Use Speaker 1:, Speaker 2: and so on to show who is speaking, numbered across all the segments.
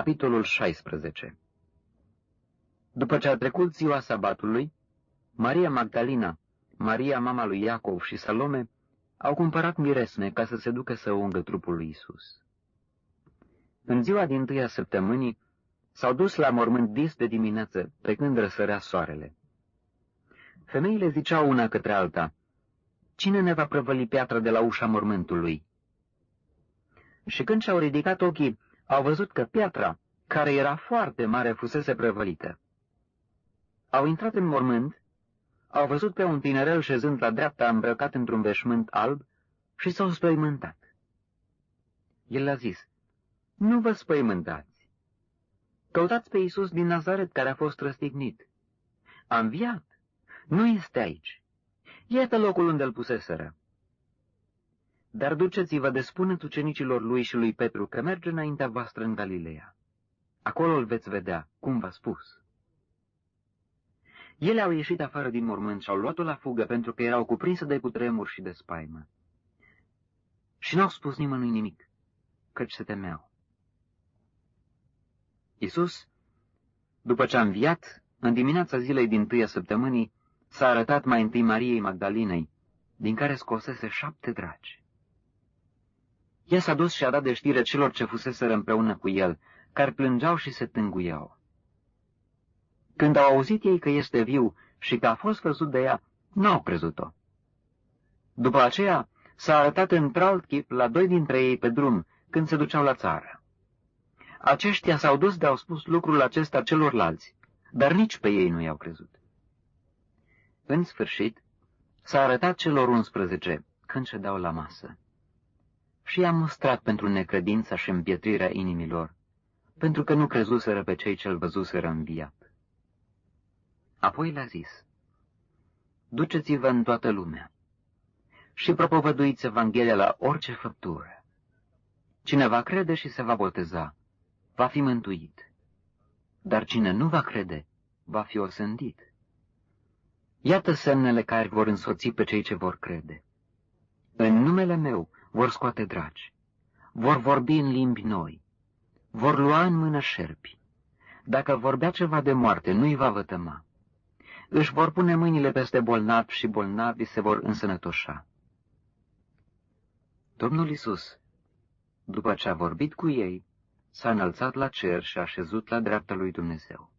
Speaker 1: Capitolul 16. După ce a trecut ziua sabatului, Maria Magdalena, Maria mama lui Iacov și Salome au cumpărat miresme ca să se ducă să ungă trupul lui Isus. În ziua dintâia săptămânii s-au dus la mormânt dis de dimineață, pe când răsărea soarele. Femeile ziceau una către alta: "Cine ne va prăvăli piatra de la ușa mormântului?" Și când și-au ridicat ochii, au văzut că piatra, care era foarte mare, fusese prăvălită. Au intrat în mormânt, au văzut pe un tinerel șezând la dreapta, îmbrăcat într-un veșmânt alb, și s-au spăimântat. El le-a zis: "Nu vă spăimântați. Căutați pe Iisus din Nazaret, care a fost răstignit. A înviat. Nu este aici. Iată locul unde îl puseseră. Dar duceți-vă de spuneți ucenicilor lui și lui Petru că merge înaintea voastră în Galileea. Acolo îl veți vedea, cum v-a spus." Ele au ieșit afară din mormânt și au luat-o la fugă, pentru că erau cuprinse de cutremur și de spaimă. Și n-au spus nimănui nimic, căci se temeau. Iisus, după ce a înviat, în dimineața zilei dintâia săptămânii, s-a arătat mai întâi Mariei Magdalinei, din care scosese 7 dragi. Ea s-a dus și a dat de știre celor ce fuseseră împreună cu el, care plângeau și se tânguiau. Când au auzit ei că este viu și că a fost văzut de ea, n-au crezut-o. După aceea s-a arătat într-alt chip la 2 dintre ei pe drum, când se duceau la țară. Aceștia s-au dus de-au spus lucrul acesta celorlalți, dar nici pe ei nu i-au crezut. În sfârșit, s-a arătat celor 11 când ședeau la masă. Și i-a mustrat pentru necredința și împietrirea inimilor, pentru că nu crezuseră pe cei ce-l văzuseră înviat. Apoi le-a zis: "Duceți-vă în toată lumea și propovăduiți Evanghelia la orice făptură. Cine va crede și se va boteza, va fi mântuit, dar cine nu va crede, va fi osândit. Iată semnele care vor însoți pe cei ce vor crede. În numele meu vor scoate dragi, vor vorbi în limbi noi, vor lua în mână șerpi. Dacă vorbea ceva de moarte, nu-i va vătăma. Își vor pune mâinile peste bolnavi și bolnavii se vor însănătoșa." Domnul Iisus, după ce a vorbit cu ei, s-a înălțat la cer și a șezut la dreapta lui Dumnezeu.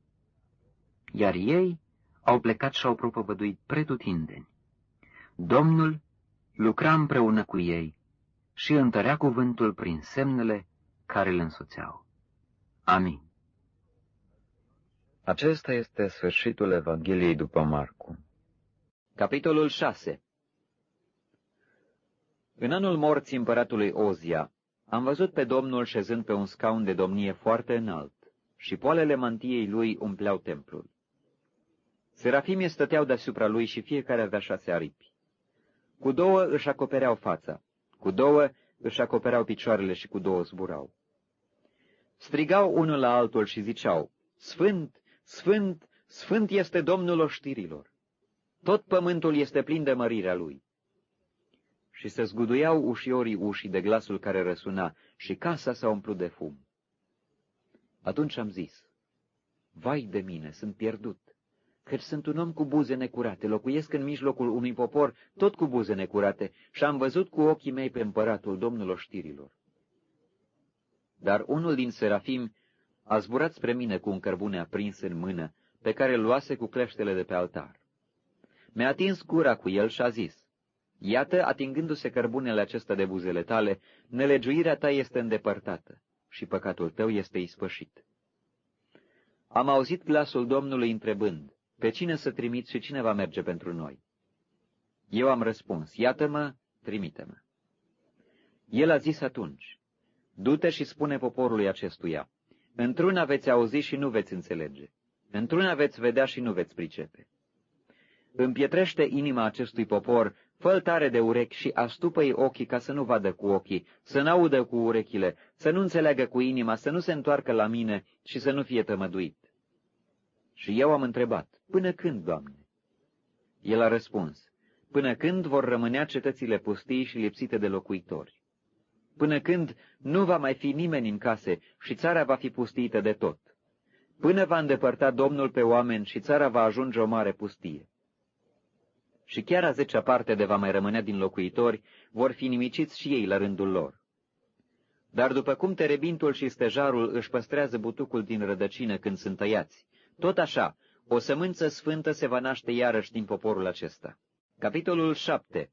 Speaker 1: Iar ei au plecat și au propovăduit pretutindeni. Domnul lucra împreună cu ei și întărea cuvântul prin semnele care îl însoțeau. Amin.
Speaker 2: Acesta este sfârșitul Evangheliei după Marcu.
Speaker 3: Capitolul 6. În anul morții împăratului Ozia, am văzut pe Domnul șezând pe un scaun de domnie foarte înalt, și poalele mantiei lui umpleau templul. Serafimii stăteau deasupra lui și fiecare avea 6 aripi. Cu 2 își acopereau fața, cu 2 își acopereau picioarele și cu 2 zburau. Strigau unul la altul și ziceau: "Sfânt, Sfânt, Sfânt este Domnul oștirilor! Tot pământul este plin de mărirea lui." Și se zguduiau ușiorii ușii de glasul care răsuna și casa s-a umplut de fum. Atunci am zis: "Vai de mine, sunt pierdut, căci sunt un om cu buze necurate, locuiesc în mijlocul unui popor tot cu buze necurate și am văzut cu ochii mei pe împăratul, Domnul oștirilor." Dar unul din serafimi a zburat spre mine cu un cărbune aprins în mână, pe care îl luase cu cleștele de pe altar. Mi-a atins gura cu el și a zis: "Iată, atingându-se cărbunele acesta de buzele tale, nelegiuirea ta este îndepărtată și păcatul tău este ispășit." Am auzit glasul Domnului întrebând: "Pe cine să trimit și cine va merge pentru noi?" Eu am răspuns: "Iată-mă, trimite-mă." El a zis atunci: "Du-te și spune poporului acestuia: într-una veți auzi și nu veți înțelege, într-una veți vedea și nu veți pricepe. Împietrește inima acestui popor, fă-l tare de urechi și astupă-i ochii ca să nu vadă cu ochii, să n-audă cu urechile, să nu înțeleagă cu inima, să nu se întoarcă la mine și să nu fie tămăduit." Și eu am întrebat: "Până când, Doamne?" El a răspuns: "Până când vor rămânea cetățile pustii și lipsite de locuitori." până când nu va mai fi nimeni în case și țara va fi pustită de tot, până va îndepărta Domnul pe oameni și țara va ajunge o mare pustie. Și chiar a 10-a parte de va mai rămânea din locuitori vor fi nimiciți și ei la rândul lor. Dar după cum terebintul și stejarul își păstrează butucul din rădăcină când sunt tăiați, tot așa, o sămânță sfântă se va naște iarăși din poporul acesta. Capitolul 7.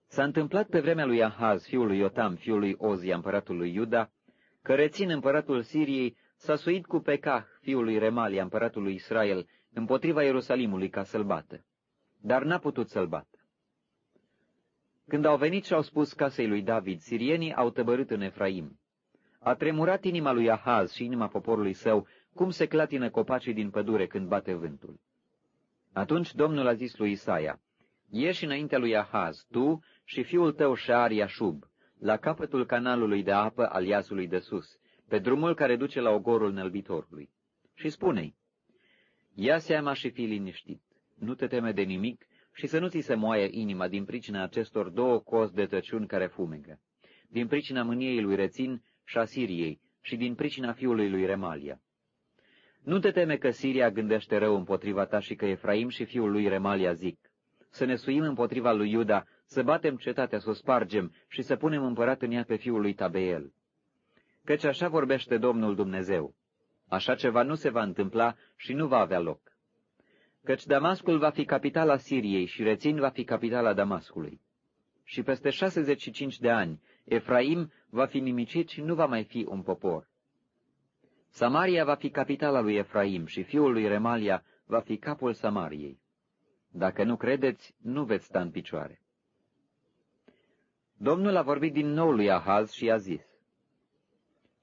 Speaker 3: S-a întâmplat pe vremea lui Ahaz, fiul lui Iotam, fiul lui Ozia, împăratul lui Iuda, că Rețin, împăratul Siriei, s-a suit cu Pecah, fiul lui Remalia, împăratul lui Israel, împotriva Ierusalimului ca să-l bată, dar n-a putut să-l bată. Când au venit și au spus casei lui David, sirienii au tăbărât în Efraim. A tremurat inima lui Ahaz și inima poporului său, cum se clatină copacii din pădure când bate vântul. Atunci Domnul a zis lui Isaia, ieși înaintea lui Ahaz, tu și fiul tău Șear-Iașub, la capătul canalului de apă al Iasului de sus, pe drumul care duce la ogorul nălbitorului. Și spune-i, ia seama și fii liniștit, nu te teme de nimic și să nu ți se moaie inima din pricina acestor 2 cozi de tăciuni care fumegă, din pricina mâniei lui Rețin și a Siriei și din pricina fiului lui Remalia. Nu te teme că Siria gândește rău împotriva ta și că Efraim și fiul lui Remalia zic, să ne suim împotriva lui Iuda, să batem cetatea, să o spargem și să punem împărat în ea pe fiul lui Tabeel. Căci așa vorbește Domnul Dumnezeu. Așa ceva nu se va întâmpla și nu va avea loc. Căci Damascul va fi capitala Siriei și Rețin va fi capitala Damascului. Și peste 65 de ani, Efraim va fi nimicit și nu va mai fi un popor. Samaria va fi capitala lui Efraim și fiul lui Remalia va fi capul Samariei. Dacă nu credeți, nu veți sta în picioare. Domnul a vorbit din nou lui Ahaz și a zis,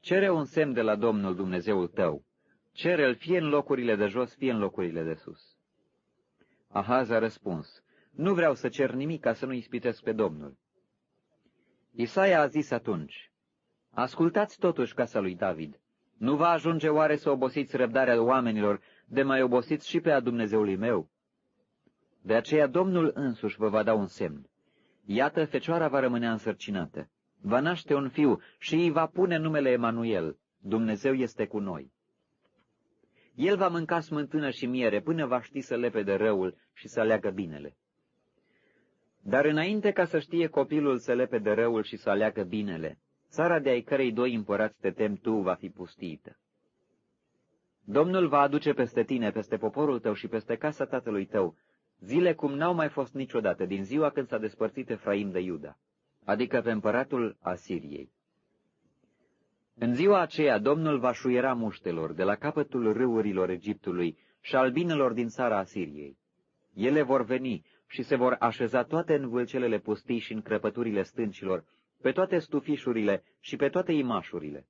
Speaker 3: cere un semn de la Domnul Dumnezeul tău, cere-l fie în locurile de jos, fie în locurile de sus. Ahaz a răspuns, nu vreau să cer nimic ca să nu ispitesc pe Domnul. Isaia a zis atunci, ascultați totuși casa lui David, nu va ajunge oare să obosiți răbdarea oamenilor, de mai obosiți și pe a Dumnezeului meu? De aceea Domnul însuși vă va da un semn. Iată, fecioara va rămânea însărcinată, va naște un fiu și îi va pune numele Emanuel, Dumnezeu este cu noi. El va mânca smântână și miere până va ști să lepede răul și să aleagă binele. Dar înainte ca să știe copilul să lepede răul și să aleagă binele, țara de ai cărei 2 împărați te temi tu va fi pustiită. Domnul va aduce peste tine, peste poporul tău și peste casa tatălui tău, zile cum n-au mai fost niciodată din ziua când s-a despărțit Efraim de Iuda, adică pe împăratul Asiriei. În ziua aceea Domnul va șuiera muștelor de la capătul râurilor Egiptului și albinelor din țara Asiriei. Ele vor veni și se vor așeza toate în vâlcelele pustii și în crăpăturile stâncilor, pe toate stufișurile și pe toate imașurile.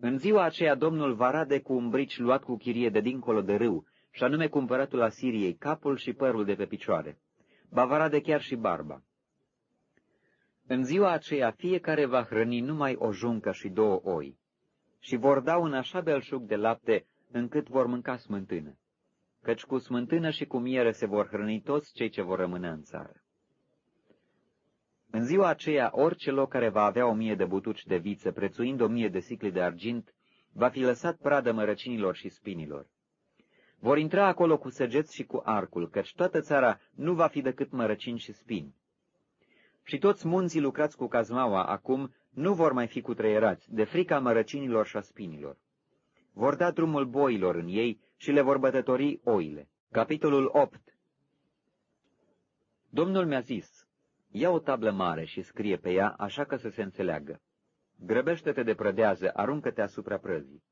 Speaker 3: În ziua aceea Domnul va rade cu un brici luat cu chirie de dincolo de râu, și anume cu împăratul Asiriei, capul și părul de pe picioare. Ba va rade chiar și barba. În ziua aceea fiecare va hrăni numai o juncă și 2 oi, și vor da un așa belșug de lapte încât vor mânca smântână, căci cu smântână și cu miere se vor hrăni toți cei ce vor rămâne în țară. În ziua aceea, orice loc care va avea 1000 de butuci de viță, prețuind 1000 de sicli de argint, va fi lăsat pradă mărăcinilor și spinilor. Vor intra acolo cu săgeți și cu arcul, căci toată țara nu va fi decât mărăcini și spini. Și toți munții lucrați cu cazmaua acum nu vor mai fi cutreierați, de frica mărăcinilor și a spinilor. Vor da drumul boilor în ei și le vor bătători oile. Capitolul 8. Domnul mi-a zis, ia o tablă mare și scrie pe ea așa că să se înțeleagă. Grăbește-te de prădează, aruncă-te asupra prăzii.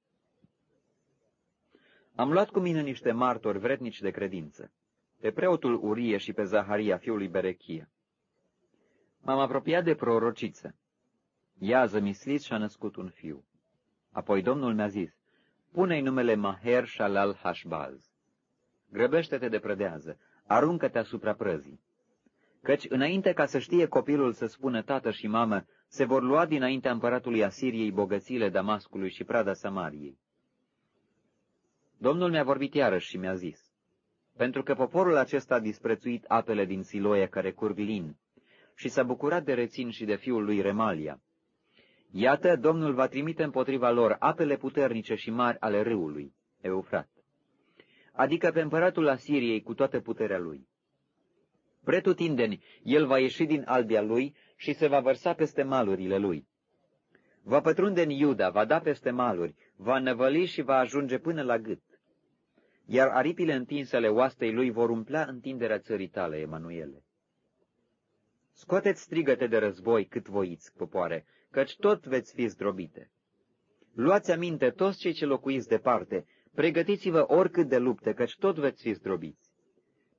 Speaker 3: Am luat cu mine niște martori vrednici de credință, pe preotul Urie și pe Zaharia, fiul lui Berechia. M-am apropiat de prorociță. Ea a zămislit și a născut un fiu. Apoi Domnul mi-a zis, pune-i numele Maher Shalal Hashbaz. Grăbește-te de prădează, aruncă-te asupra prăzii. Căci înainte ca să știe copilul să spună tată și mamă, se vor lua dinaintea împăratului Asiriei bogățiile Damascului și prada Samariei. Domnul mi-a vorbit iarăși și mi-a zis, pentru că poporul acesta a disprețuit apele din Siloie care curg lin, și s-a bucurat de Rețin și de fiul lui Remalia. Iată, Domnul va trimite împotriva lor apele puternice și mari ale râului, Eufrat, adică pe împăratul Asiriei cu toată puterea lui. Pretutindeni, el va ieși din albia lui și se va vărsa peste malurile lui. Va pătrunde în Iuda, va da peste maluri, va năvăli și va ajunge până la gât. Iar aripile întinse ale oastei lui vor umplea întinderea țării tale, Emanuele. Scoateți strigăte de război cât voiți, popoare, căci tot veți fi zdrobite. Luați aminte toți cei ce locuiți departe, pregătiți-vă oricât de luptă, căci tot veți fi zdrobiți.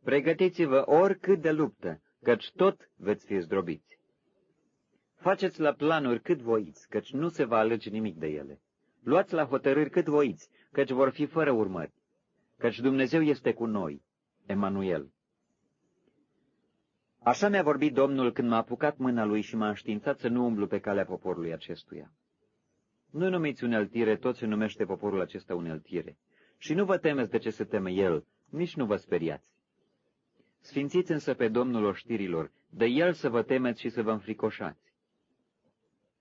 Speaker 3: Pregătiți-vă oricât de luptă, căci tot veți fi zdrobiți. Faceți la planuri cât voiți, căci nu se va alege nimic de ele. Luați la hotărâri cât voiți, căci vor fi fără urmări. Căci Dumnezeu este cu noi, Emanuel. Așa mi-a vorbit Domnul când m-a apucat mâna lui și m-a înștiințat să nu umblu pe calea poporului acestuia. Nu numiți uneltire tot ce numește poporul acesta uneltire, și nu vă temeți de ce se teme el, nici nu vă speriați. Sfințiți însă pe Domnul oștirilor, de el să vă temeți și să vă înfricoșați.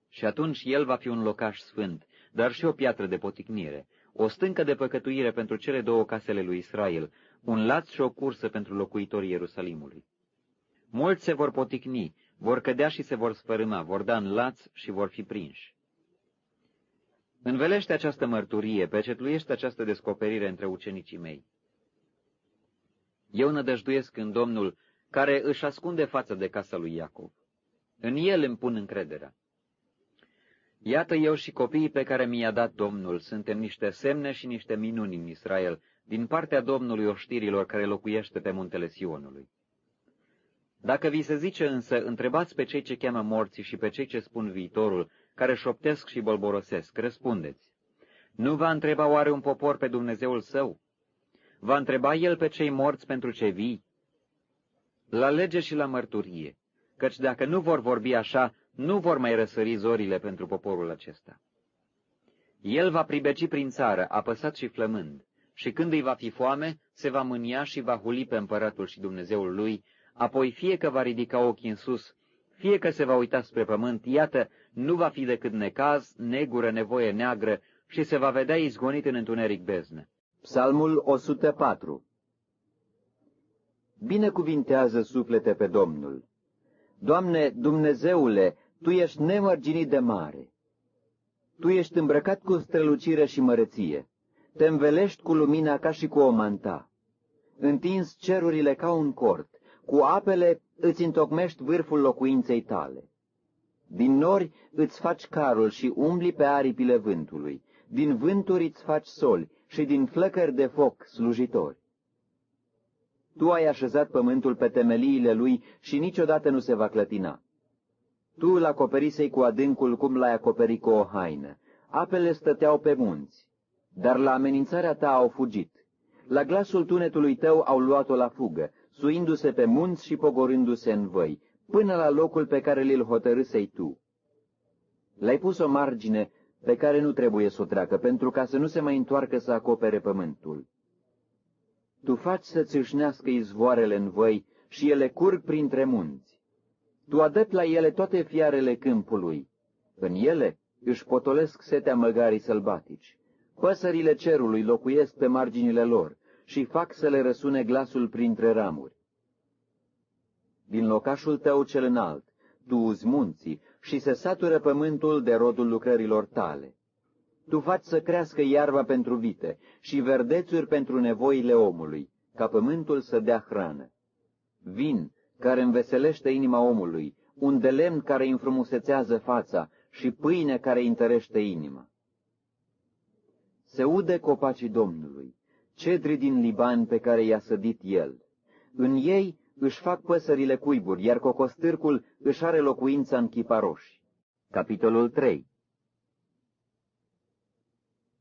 Speaker 3: Și atunci el va fi un locaș sfânt, dar și o piatră de poticnire, o stâncă de păcătuire pentru cele două casele lui Israel, un laț și o cursă pentru locuitorii Ierusalimului. Mulți se vor poticni, vor cădea și se vor sfărâma, vor da în laț și vor fi prinși. Învelește această mărturie, pecetluiește această descoperire între ucenicii mei. Eu nădăjduiesc în Domnul, care își ascunde fața de casa lui Iacov. În el îmi pun încrederea. Iată, eu și copiii pe care mi-i-a dat Domnul suntem niște semne și niște minuni în Israel, din partea Domnului oștirilor care locuiește pe muntele Sionului. Dacă vi se zice însă, întrebați pe cei ce cheamă morții și pe cei ce spun viitorul, care șoptesc și bolborosesc, răspundeți. Nu va întreba oare un popor pe Dumnezeul său? Va întreba el pe cei morți pentru cei vii? La lege și la mărturie, căci dacă nu vor vorbi așa, nu vor mai răsări zorile pentru poporul acesta. El va pribeci prin țară, apăsat și flămând, și când îi va fi foame, se va mânia și va huli pe împăratul și Dumnezeul lui, apoi fie că va ridica ochii în sus, fie că se va uita spre pământ, iată, nu va fi decât necaz, negură, nevoie neagră și se va vedea izgonit în întuneric beznă.
Speaker 4: Psalmul 104. Binecuvintează suflete pe Domnul. Doamne, Dumnezeule, Tu ești nemărginit de mare. Tu ești îmbrăcat cu strălucire și măreție. Te învelești cu lumina ca și cu o manta. Întins cerurile ca un cort, cu apele îți întocmești vârful locuinței tale. Din nori îți faci carul și umbli pe aripile vântului. Din vânturi îți faci soli și din flăcări de foc slujitori. Tu ai așezat pământul pe temeliile lui și niciodată nu se va clătina. Tu îl acoperisei cu adâncul cum l-ai acoperit cu o haină. Apele stăteau pe munți, dar la amenințarea ta au fugit. La glasul tunetului tău au luat-o la fugă, suindu-se pe munți și pogorându-se în văi, până la locul pe care l-l hotărâsei tu. L-ai pus o margine pe care nu trebuie să o treacă, pentru ca să nu se mai întoarcă să acopere pământul. Tu faci să țâșnească izvoarele în văi și ele curg printre munți. Tu adăpi la ele toate fiarele câmpului. În ele își potolesc setea măgarii sălbatici. Păsările cerului locuiesc pe marginile lor și fac să le răsune glasul printre ramuri. Din locașul tău cel înalt, tu uzi munții și se satură pământul de rodul lucrărilor tale. Tu faci să crească iarba pentru vite și verdețuri pentru nevoile omului, ca pământul să dea hrană. Vin care înveselește inima omului, un de lemn care îi înfrumusețează fața și pâine care îi întărește inima. Se ude copacii Domnului, cedri din Liban pe care i-a sădit el. În ei își fac păsările cuiburi, iar cocostârcul își are locuința în chiparoși. Capitolul 3.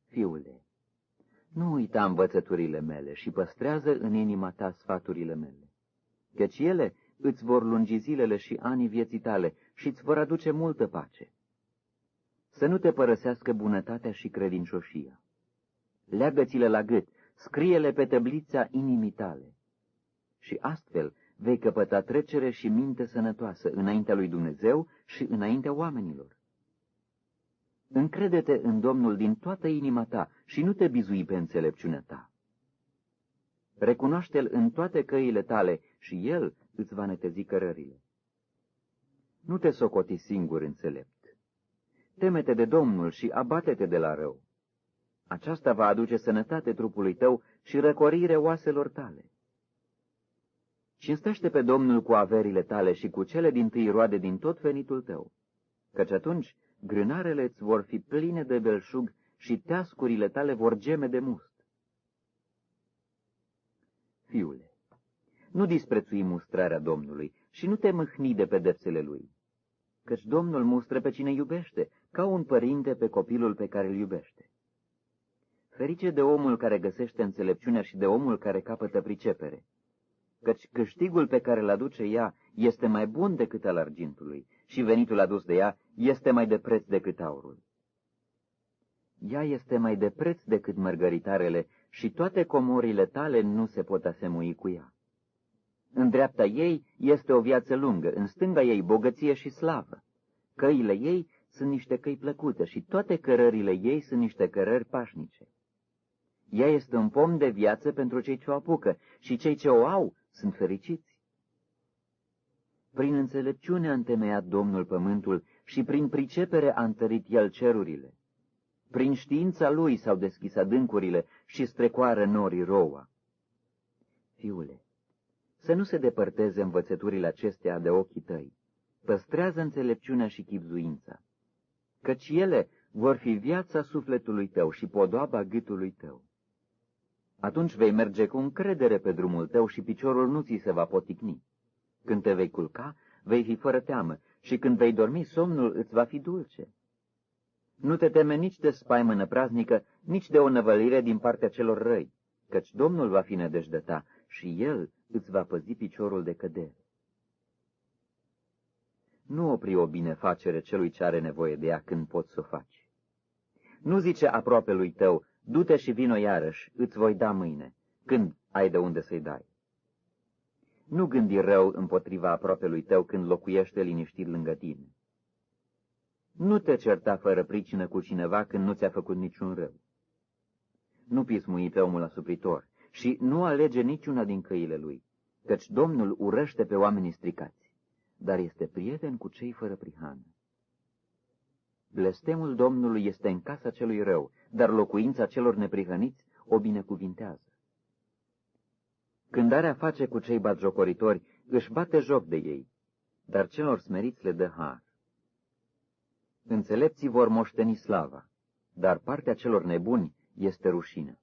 Speaker 4: Fiule, nu uita învățăturile mele și păstrează în inima ta sfaturile mele, căci ele îți vor lungi zilele și anii vieții tale și îți vor aduce multă pace. Să nu te părăsească bunătatea și credincioșia. Leagă-ți-le la gât, scrie-le pe tăblița inimii tale. Și astfel vei căpăta trecere și minte sănătoasă înaintea lui Dumnezeu și înaintea oamenilor. Încrede-te în Domnul din toată inima ta și nu te bizui pe înțelepciunea ta. Recunoaște-L în toate căile tale și El îți va netezi cărările. Nu te socoti singur înțelept. Teme-te de Domnul și abate-te de la rău. Aceasta va aduce sănătate trupului tău și răcorire oaselor tale. Cinstește pe Domnul cu averile tale și cu cele dintâi roade din tot venitul tău, căci atunci grânarele îți vor fi pline de belșug și teascurile tale vor geme de must. Fiule, nu disprețui mustrarea Domnului și nu te mâhni de pedepsele Lui, căci Domnul mustră pe cine iubește, ca un părinte pe copilul pe care îl iubește. Ferice de omul care găsește înțelepciunea și de omul care capătă pricepere, căci câștigul pe care îl aduce ea este mai bun decât al argintului și venitul adus de ea este mai de preț decât aurul. Ea este mai de preț decât mărgăritarele și toate comorile tale nu se pot asemui cu ea. În dreapta ei este o viață lungă, în stânga ei bogăție și slavă. Căile ei sunt niște căi plăcute și toate cărările ei sunt niște cărări pașnice. Ea este un pom de viață pentru cei ce o apucă și cei ce o au sunt fericiți. Prin înțelepciune a întemeiat Domnul pământul și prin pricepere a întărit El cerurile. Prin știința Lui s-au deschis adâncurile și strecoară norii roua. Fiule, să nu se depărteze învățăturile acestea de ochii tăi. Păstrează înțelepciunea și chibzuința, căci ele vor fi viața sufletului tău și podoaba gâtului tău. Atunci vei merge cu încredere pe drumul tău și piciorul nu ți se va poticni. Când te vei culca, vei fi fără teamă și când vei dormi, somnul îți va fi dulce. Nu te teme nici de spaimă năpraznică, nici de o năvălire din partea celor răi, căci Domnul va fi nădejdea ta și El îți va păzi piciorul de cădere. Nu opri o binefacere celui ce are nevoie de ea când poți să o faci. Nu zice aproapelui tău, du-te și vino iarăși, îți voi da mâine, când ai de unde să-i dai. Nu gândi rău împotriva aproapelui tău când locuiește liniștit lângă tine. Nu te certa fără pricină cu cineva când nu ți-a făcut niciun rău. Nu pismui pe omul asupritor și nu alege niciuna din căile lui, căci Domnul urăște pe oamenii stricați, dar este prieten cu cei fără prihană. Blestemul Domnului este în casa celui rău, dar locuința celor neprihăniți o binecuvintează. Când are a face cu cei batjocoritori, își bate joc de ei, dar celor smeriți le dă har. Înțelepții vor moșteni slava, dar partea celor nebuni este rușină.